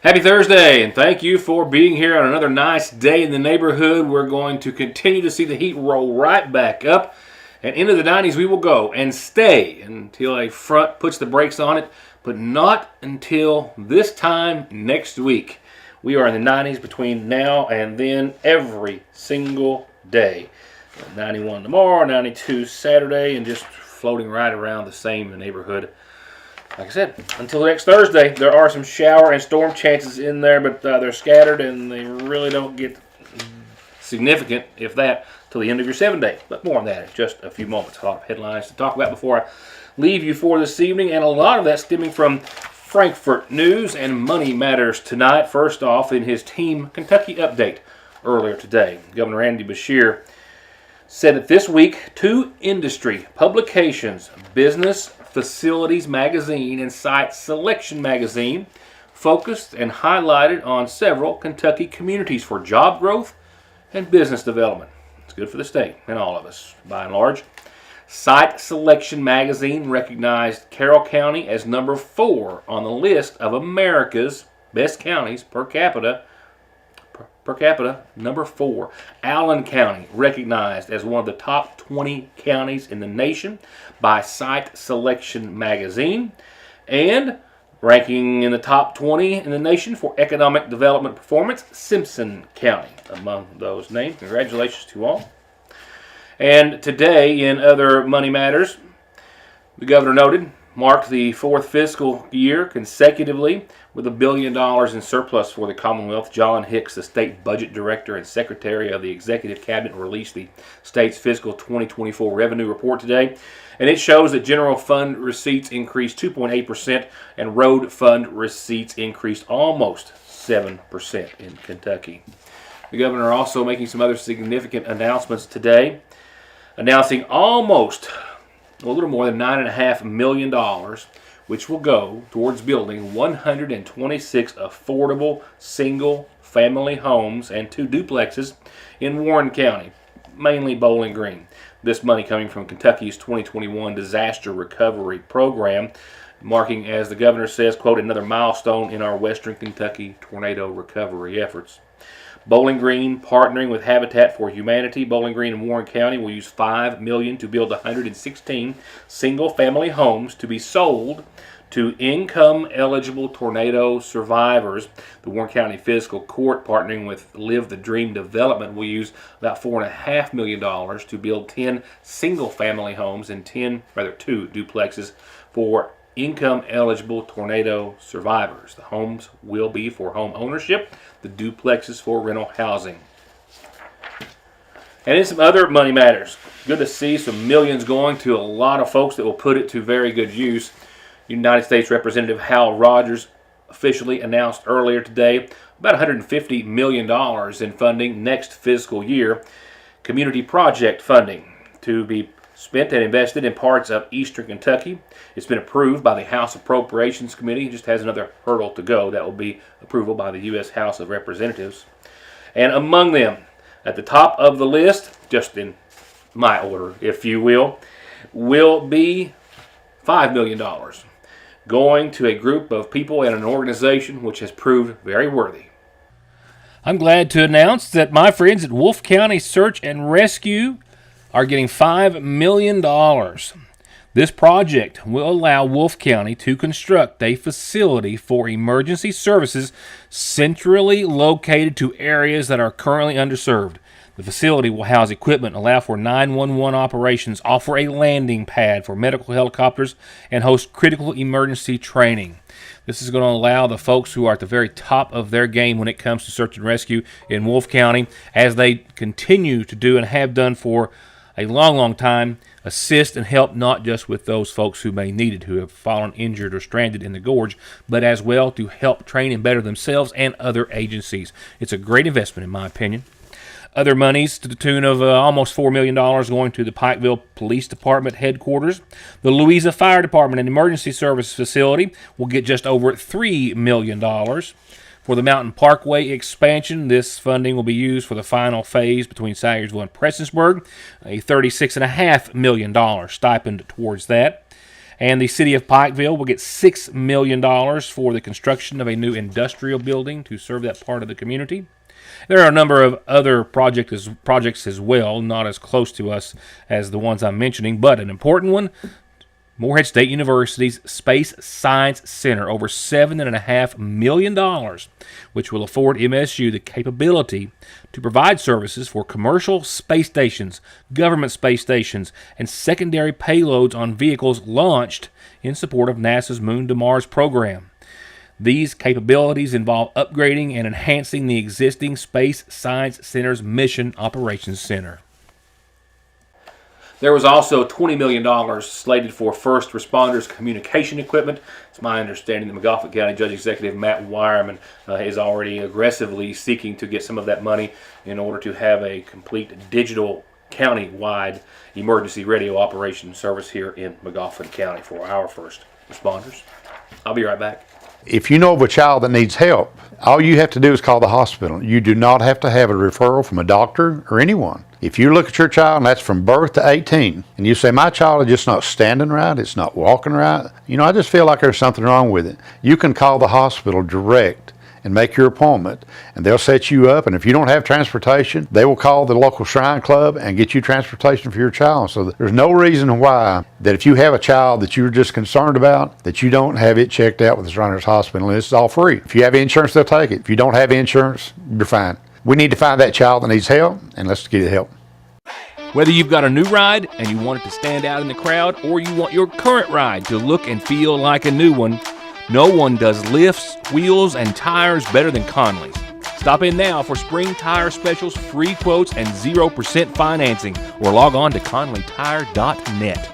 Happy Thursday, and thank you for being here on another nice day in the neighborhood. We're going to continue to see the heat roll right back up, and into the 90s we will go and stay until a front puts the brakes on it, but not until this time next week. We are in the 90s between now and then every single day. 91 tomorrow, 92 Saturday, and just floating right around the same neighborhood. Like I said, until next Thursday, there are some shower and storm chances in there, but they're scattered and they really don't get significant, if that, till the end of your 7-day. But more on that in just a few moments. A lot of headlines to talk about before I leave you for this evening, and a lot of that stemming from Frankfurt news and money matters tonight. First off, in his Team Kentucky update earlier today, Governor Andy Beshear said that this week, 2 industry publications, Business Facilities Magazine and Site Selection Magazine, focused and highlighted on several Kentucky communities for job growth and business development. It's good for the state and all of us, by and large. Site Selection Magazine recognized Carroll County as number 4 on the list of America's best counties per capita, number 4. Allen County recognized as one of the top 20 counties in the nation by Site Selection Magazine, and ranking in the top 20 in the nation for economic development performance, Simpson County among those names. Congratulations to all. And today, in other money matters, the governor noted, marked the 4th fiscal year consecutively with $1 billion in surplus for the Commonwealth. John Hicks, the state budget director and secretary of the executive cabinet, released the state's fiscal 2024 revenue report today. And it shows that general fund receipts increased 2.8% and road fund receipts increased almost 7% in Kentucky. The governor also making some other significant announcements today, announcing almost a little more than $9.5 million, which will go towards building 126 affordable single-family homes and 2 duplexes in Warren County, mainly Bowling Green. This money coming from Kentucky's 2021 Disaster Recovery Program, marking, as the governor says, quote, another milestone in our Western Kentucky tornado recovery efforts. Bowling Green partnering with Habitat for Humanity. Bowling Green and Warren County will use $5 million to build 116 single-family homes to be sold to income-eligible tornado survivors. The Warren County Fiscal Court, partnering with Live the Dream Development, will use about $4.5 million to build 10 single-family homes and 2 duplexes for income-eligible tornado survivors. The homes will be for home ownership, the duplexes for rental housing. And in some other money matters, good to see some millions going to a lot of folks that will put it to very good use. United States Representative Hal Rogers officially announced earlier today about $150 million in funding next fiscal year, community project funding to be spent and invested in parts of eastern Kentucky. It's been approved by the House Appropriations Committee. It just has another hurdle to go. That will be approval by the U.S. House of Representatives. And among them, at the top of the list, just in my order, if you will be $5 million going to a group of people and an organization which has proved very worthy. I'm glad to announce that my friends at Wolfe County Search and Rescue are getting $5 million. This project will allow Wolfe County to construct a facility for emergency services centrally located to areas that are currently underserved. The facility will house equipment, allow for 911 operations, offer a landing pad for medical helicopters, and host critical emergency training. This is going to allow the folks who are at the very top of their game when it comes to search and rescue in Wolfe County, as they continue to do and have done for a long time, assist and help not just with those folks who may need it, who have fallen injured or stranded in the gorge, but as well to help train and better themselves and other agencies. It's a great investment, in my opinion. Other monies to the tune of almost $4 million going to the Pikeville Police Department headquarters. The Louisa Fire Department and Emergency Service Facility will get just over $3 million. For the Mountain Parkway expansion, this funding will be used for the final phase between Salyersville and Prestonsburg, a $36.5 million stipend towards that. And the city of Pikeville will get $6 million for the construction of a new industrial building to serve that part of the community. There are a number of other projects as well, not as close to us as the ones I'm mentioning, but an important one, Morehead State University's Space Science Center, over $7.5 million, which will afford MSU the capability to provide services for commercial space stations, government space stations, and secondary payloads on vehicles launched in support of NASA's Moon to Mars program. These capabilities involve upgrading and enhancing the existing Space Science Center's Mission Operations Center. There was also $20 million slated for first responders communication equipment. It's my understanding that McGoffin County Judge Executive Matt Wireman is already aggressively seeking to get some of that money in order to have a complete digital county-wide emergency radio operation service here in McGoffin County for our first responders. I'll be right back. If you know of a child that needs help, all you have to do is call the hospital. You do not have to have a referral from a doctor or anyone. If you look at your child and that's from birth to 18, and you say, my child is just not standing right, it's not walking right, I just feel like there's something wrong with it. You can call the hospital direct and make your appointment, and they'll set you up. And if you don't have transportation, they will call the local Shrine Club and get you transportation for your child. So there's no reason why that if you have a child that you're just concerned about, that you don't have it checked out with the Shriners Hospital. And it's all free. If you have insurance, they'll take it. If you don't have insurance, you're fine. We need to find that child that needs help, and let's get it help. Whether you've got a new ride and you want it to stand out in the crowd, or you want your current ride to look and feel like a new one, no one does lifts, wheels, and tires better than Conley's. Stop in now for spring tire specials, free quotes, and 0% financing, or log on to conleytire.net.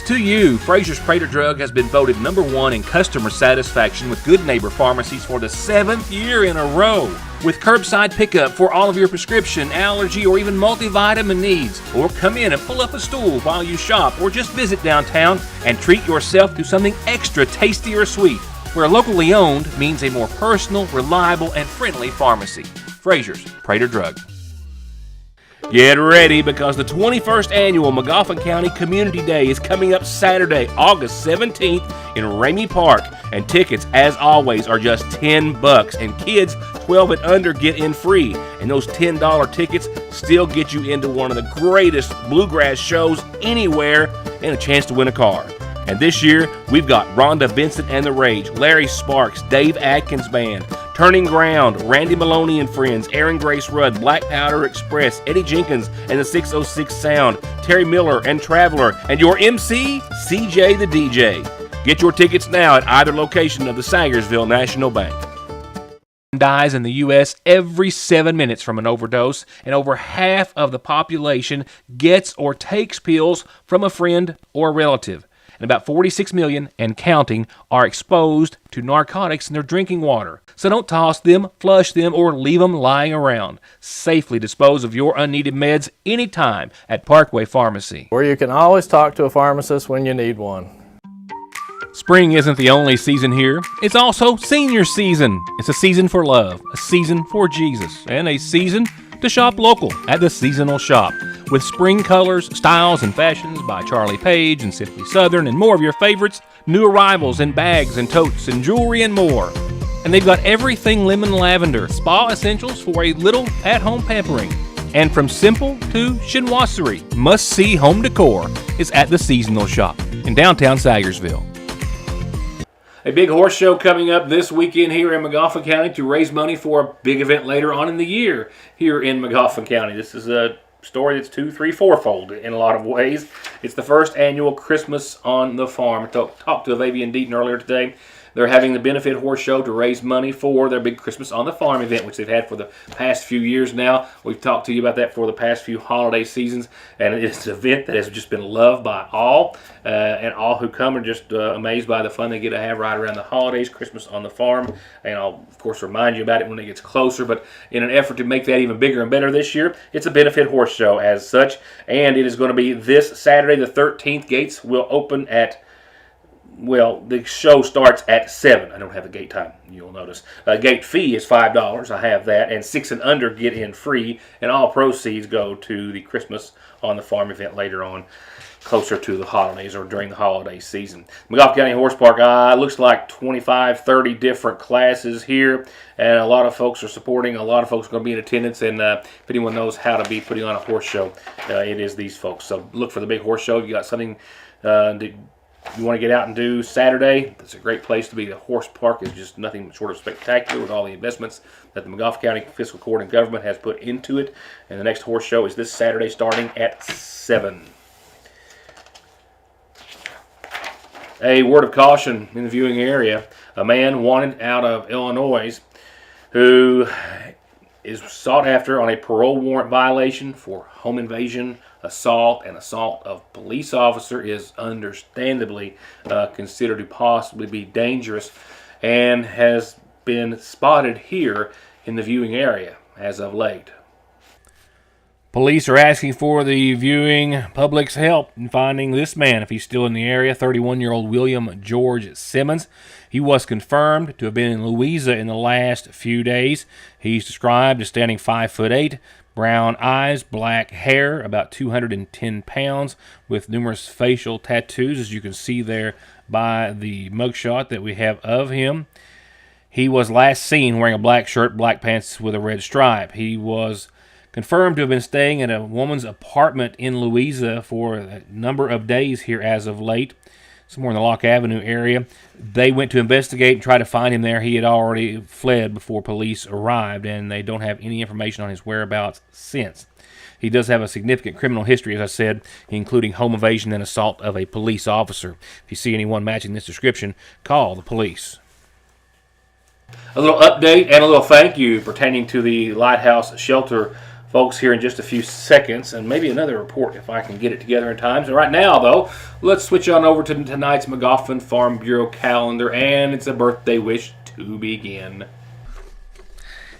To you, Fraser's Prater Drug has been voted #1 in customer satisfaction with Good Neighbor Pharmacies for the 7th year in a row. With curbside pickup for all of your prescription, allergy, or even multivitamin needs. Or come in and pull up a stool while you shop, or just visit downtown and treat yourself to something extra tasty or sweet. Where locally owned means a more personal, reliable, and friendly pharmacy. Fraser's Prater Drug. Get ready, because the 21st annual McGoffin County Community Day is coming up Saturday, August 17th in Ramey Park, and tickets, as always, are just $10, and kids 12 and under get in free, and those $10 tickets still get you into one of the greatest bluegrass shows anywhere and a chance to win a car. And this year, we've got Rhonda Vincent and the Rage, Larry Sparks, Dave Atkins Band, Turning Ground, Randy Maloney and Friends, Aaron Grace Rudd, Black Powder Express, Eddie Jenkins and the 606 Sound, Terry Miller and Traveler, and your MC, CJ the DJ. Get your tickets now at either location of the Sagersville National Bank. Dies in the U.S. every 7 minutes from an overdose, and over half of the population gets or takes pills from a friend or a relative. And about 46 million and counting are exposed to narcotics in their drinking water. So don't toss them, flush them, or leave them lying around. Safely dispose of your unneeded meds anytime at Parkway Pharmacy, where you can always talk to a pharmacist when you need one. Spring isn't the only season here. It's also senior season. It's a season for love, a season for Jesus, and a season to shop local at the Seasonal Shop. With spring colors, styles, and fashions by Charlie Page and Simply Southern, and more of your favorites, new arrivals in bags and totes and jewelry and more. And they've got everything lemon lavender, spa essentials for a little at-home pampering. And from simple to chinoiserie, must-see home decor is at the Seasonal Shop in downtown Sagersville. A big horse show coming up this weekend here in McGoffin County to raise money for a big event later on in the year here in McGoffin County. This is a story that's 2, 3, 4-fold in a lot of ways. It's the first annual Christmas on the Farm. I talked to Avavian Deaton earlier today. They're having the benefit horse show to raise money for their big Christmas on the Farm event, which they've had for the past few years now. We've talked to you about that for the past few holiday seasons, and it's an event that has just been loved by all, and all who come are just amazed by the fun they get to have right around the holidays, Christmas on the Farm. And I'll, of course, remind you about it when it gets closer, but in an effort to make that even bigger and better this year, it's a benefit horse show as such, and it is going to be this Saturday the 13th. Gates will open at Well, the show starts at 7. I don't have a gate time, you'll notice. Gate fee is $5. I have that. And 6 and under get in free. And all proceeds go to the Christmas on the Farm event later on, closer to the holidays or during the holiday season. McGoffin County Horse Park, looks like 25, 30 different classes here. And a lot of folks are supporting. A lot of folks are going to be in attendance. And if anyone knows how to be putting on a horse show, it is these folks. So look for the big horse show. If you got something you want to get out and do Saturday, it's a great place to be. The horse park is just nothing short of spectacular with all the investments that the McGoffin County Fiscal Court and Government has put into it. And the next horse show is this Saturday starting at 7. A word of caution in the viewing area. A man wanted out of Illinois who is sought after on a parole warrant violation for home invasion, assault, and assault of police officer is understandably considered to possibly be dangerous and has been spotted here in the viewing area as of late. Police are asking for the viewing public's help in finding this man, if he's still in the area, 31-year-old William George Simmons. He was confirmed to have been in Louisa in the last few days. He's described as standing 5'8", brown eyes, black hair, about 210 pounds, with numerous facial tattoos, as you can see there by the mugshot that we have of him. He was last seen wearing a black shirt, black pants with a red stripe. He was confirmed to have been staying at a woman's apartment in Louisa for a number of days here as of late, somewhere in the Locke Avenue area. They went to investigate and try to find him there. He had already fled before police arrived, and they don't have any information on his whereabouts since. He does have a significant criminal history, as I said, including home invasion and assault of a police officer. If you see anyone matching this description, call the police. A little update and a little thank you pertaining to the Lighthouse Shelter folks here in just a few seconds, and maybe another report if I can get it together in time. So right now, though, let's switch on over to tonight's McGoffin Farm Bureau calendar, and it's a birthday wish to begin.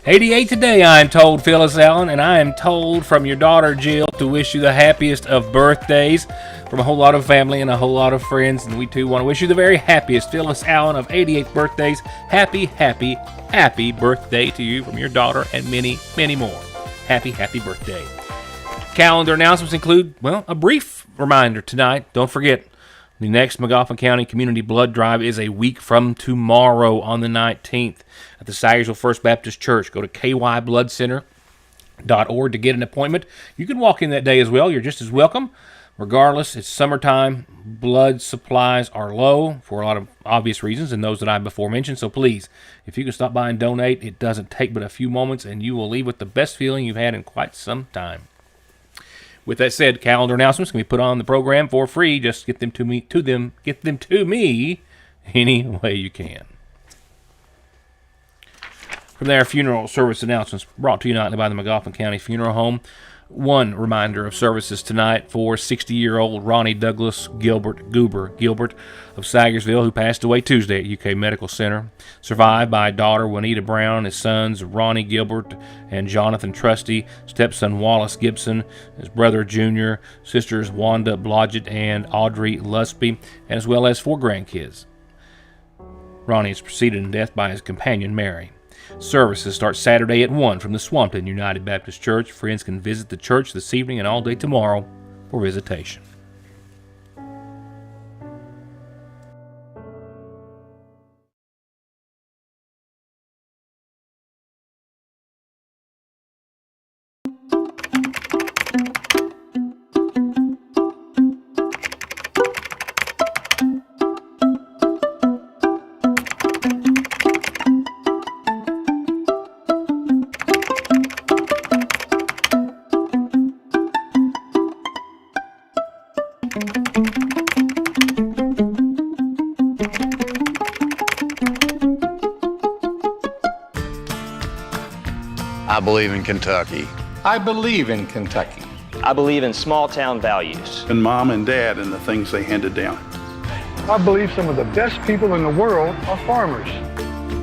88 today, I'm told, Phyllis Allen, and I am told from your daughter Jill to wish you the happiest of birthdays from a whole lot of family and a whole lot of friends, and we too want to wish you the very happiest, Phyllis Allen, of 88 birthdays. Happy, happy, happy birthday to you from your daughter and many, many more. Happy, happy birthday. Calendar announcements include, a brief reminder tonight. Don't forget, the next McGoffin County Community Blood Drive is a week from tomorrow on the 19th at the Sayersville First Baptist Church. Go to kybloodcenter.org to get an appointment. You can walk in that day as well. You're just as welcome. Regardless, it's summertime. Blood supplies are low for a lot of obvious reasons and those that I before mentioned. So please, if you can stop by and donate, it doesn't take but a few moments and you will leave with the best feeling you've had in quite some time. With that said, calendar announcements can be put on the program for free. Just get them to me any way you can. From there, funeral service announcements brought to you nightly by the McGoffin County Funeral Home. One reminder of services tonight for 60-year-old Ronnie Douglas Gilbert of Sayersville, who passed away Tuesday at UK Medical Center, survived by daughter Juanita Brown, his sons Ronnie Gilbert and Jonathan Trusty, stepson Wallace Gibson, his brother Junior, sisters Wanda Blodgett and Audrey Lusby, as well as 4 grandkids. Ronnie is preceded in death by his companion Mary. Services start Saturday at 1 from the Swampton United Baptist Church. Friends can visit the church this evening and all day tomorrow for visitation. I believe in Kentucky. I believe in Kentucky. I believe in small town values. And mom and dad and the things they handed down. I believe some of the best people in the world are farmers.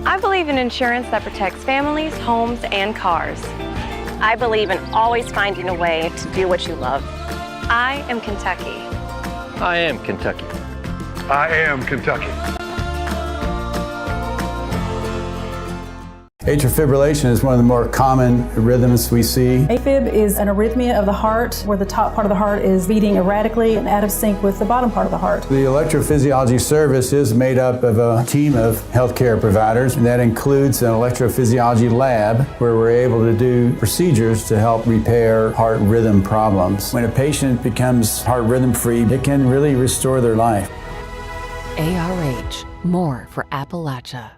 I believe in insurance that protects families, homes, and cars. I believe in always finding a way to do what you love. I am Kentucky. I am Kentucky. I am Kentucky. Atrial fibrillation is one of the more common rhythms we see. AFib is an arrhythmia of the heart where the top part of the heart is beating erratically and out of sync with the bottom part of the heart. The electrophysiology service is made up of a team of healthcare providers, and that includes an electrophysiology lab where we're able to do procedures to help repair heart rhythm problems. When a patient becomes heart rhythm free, it can really restore their life. ARH, more for Appalachia.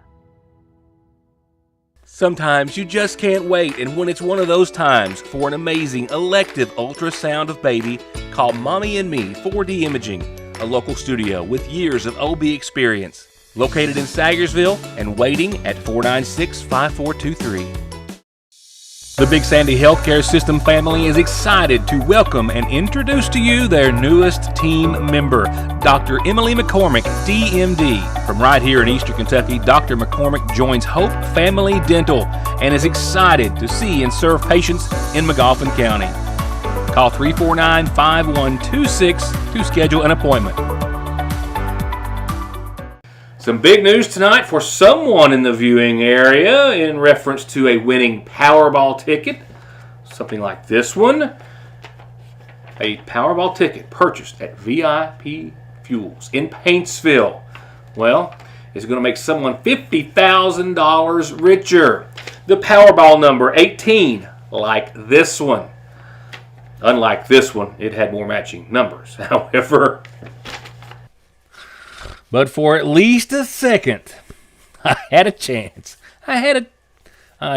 Sometimes you just can't wait, and when it's one of those times for an amazing elective ultrasound of baby, call Mommy and Me 4D Imaging, a local studio with years of OB experience. Located in Sagersville and waiting at 496-5423. The Big Sandy Healthcare System family is excited to welcome and introduce to you their newest team member, Dr. Emily McCormick, DMD. From right here in Eastern Kentucky, Dr. McCormick joins Hope Family Dental and is excited to see and serve patients in McGoffin County. Call 349-5126 to schedule an appointment. Some big news tonight for someone in the viewing area in reference to a winning Powerball ticket. Something like this one. A Powerball ticket purchased at VIP Fuels in Paintsville. Well, it's going to make someone $50,000 richer. The Powerball number 18, like this one. Unlike this one, it had more matching numbers. However, but for at least a second, I had a chance. I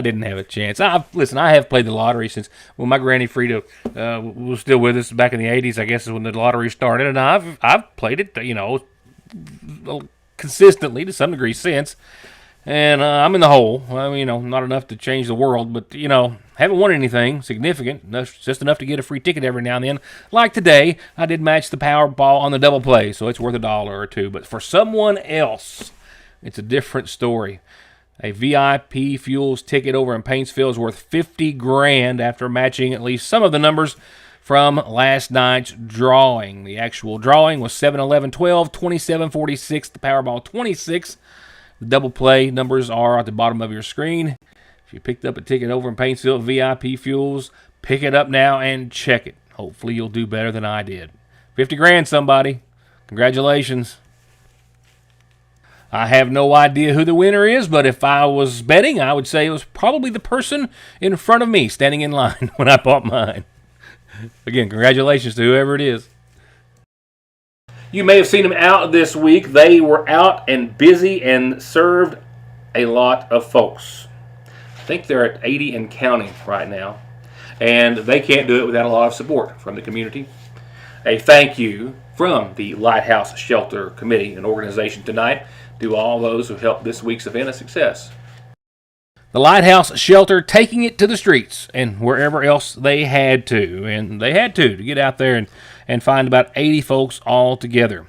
didn't have a chance. I have played the lottery since when my granny Frida was still with us back in the 80s, I guess is when the lottery started. And I've played it, consistently to some degree since. And I'm in the hole. Not enough to change the world, but, haven't won anything significant. Just enough to get a free ticket every now and then. Like today, I did match the Powerball on the double play, so it's worth $1 or $2. But for someone else, it's a different story. A VIP Fuels ticket over in Paintsville is worth $50,000 after matching at least some of the numbers from last night's drawing. The actual drawing was 7-11-12, 27-46, the Powerball 26. The double play numbers are at the bottom of your screen. If you picked up a ticket over in Paintsville VIP Fuels, pick it up now and check it. Hopefully you'll do better than I did. $50,000, somebody. Congratulations. I have no idea who the winner is, but if I was betting, I would say it was probably the person in front of me standing in line when I bought mine. Again, congratulations to whoever it is. You may have seen them out this week. They were out and busy and served a lot of folks. I think they're at 80 and counting right now. And they can't do it without a lot of support from the community. A thank you from the Lighthouse Shelter Committee and organization tonight to all those who helped this week's event a success. The Lighthouse Shelter taking it to the streets and wherever else they had to. And they had to get out there and find about 80 folks all together.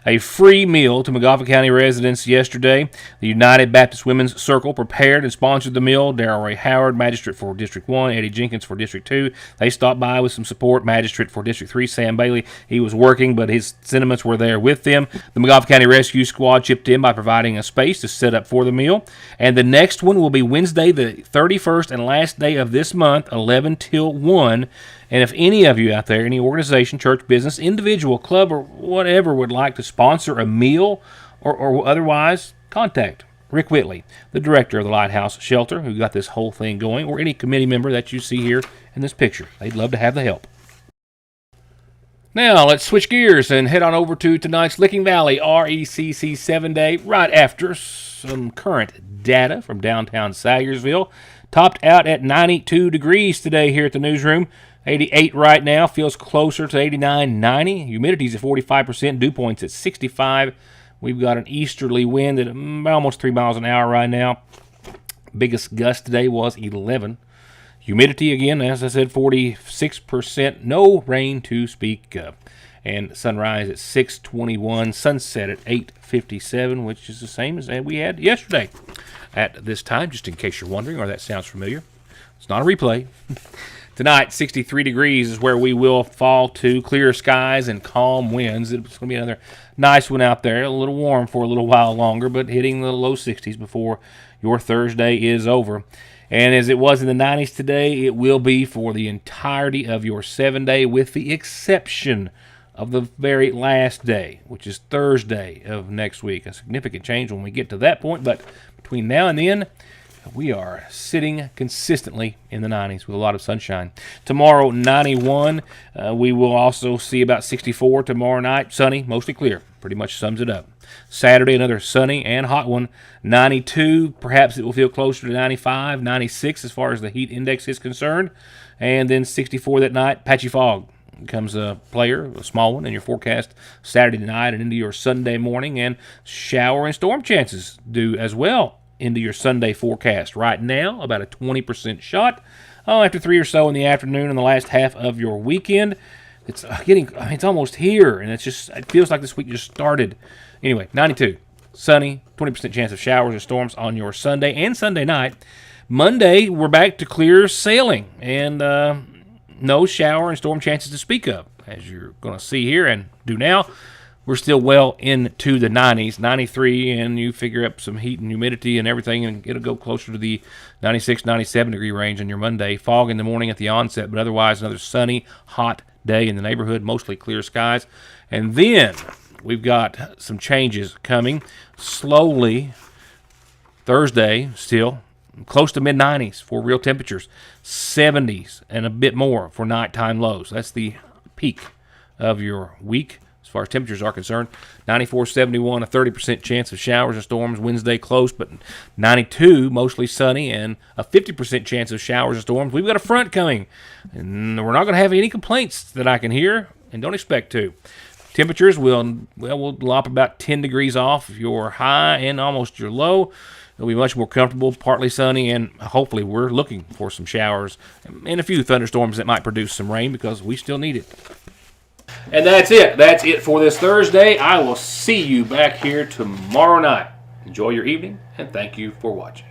A free meal to McGoffin County residents yesterday. The United Baptist Women's Circle prepared and sponsored the meal. Darrell Ray Howard, Magistrate for District 1, Eddie Jenkins for District 2. They stopped by with some support. Magistrate for District 3, Sam Bailey, he was working, but his sentiments were there with them. The McGoffin County Rescue Squad chipped in by providing a space to set up for the meal. And the next one will be Wednesday, the 31st and last day of this month, 11 till 1. And if any of you out there, any organization, church, business, individual, club, or whatever would like to sponsor a meal or otherwise, contact Rick Whitley, the director of the Lighthouse Shelter, who got this whole thing going, or any committee member that you see here in this picture. They'd love to have the help. Now, let's switch gears and head on over to tonight's Licking Valley RECC 7-Day, right after some current data from downtown Sagersville. Topped out at 92 degrees today here at the newsroom. 88 right now, feels closer to 89, 90. Humidity's at 45%, dew point's at 65. We've got an easterly wind at almost 3 miles an hour right now. Biggest gust today was 11. Humidity, again, as I said, 46%. No rain to speak of. And sunrise at 6:21, sunset at 8:57, which is the same as we had yesterday at this time, just in case you're wondering, or that sounds familiar. It's not a replay. Tonight, 63 degrees is where we will fall to. Clear skies and calm winds. It's going to be another nice one out there. A little warm for a little while longer, but hitting the low 60s before your Thursday is over. And as it was in the 90s today, it will be for the entirety of your 7-day, with the exception of the very last day, which is Thursday of next week. A significant change when we get to that point, but between now and then, we are sitting consistently in the 90s with a lot of sunshine. Tomorrow, 91. We will also see about 64 tomorrow night. Sunny, mostly clear. Pretty much sums it up. Saturday, another sunny and hot one. 92. Perhaps it will feel closer to 95, 96 as far as the heat index is concerned. And then 64 that night. Patchy fog becomes a player, a small one, in your forecast Saturday night and into your Sunday morning. And shower and storm chances do as well into your Sunday forecast. Right now, about a 20% shot. After 3 or so in the afternoon in the last half of your weekend, it's it's almost here, and it feels like this week just started. Anyway, 92, sunny, 20% chance of showers or storms on your Sunday and Sunday night. Monday, we're back to clear sailing, and no shower and storm chances to speak of, as you're going to see here and do now. We're still well into the 90s, 93, and you figure up some heat and humidity and everything, and it'll go closer to the 96, 97 degree range on your Monday. Fog in the morning at the onset, but otherwise another sunny, hot day in the neighborhood, mostly clear skies. And then we've got some changes coming slowly. Thursday, still close to mid-90s for real temperatures, 70s and a bit more for nighttime lows. That's the peak of your week as far as temperatures are concerned. 94, 71, a 30% chance of showers and storms. Wednesday close, but 92, mostly sunny, and a 50% chance of showers and storms. We've got a front coming, and we're not going to have any complaints that I can hear, and don't expect to. Temperatures will drop about 10 degrees off your high and almost your low. It'll be much more comfortable, partly sunny, and hopefully we're looking for some showers and a few thunderstorms that might produce some rain, because we still need it. And that's it. That's it for this Thursday. I will see you back here tomorrow night. Enjoy your evening, and thank you for watching.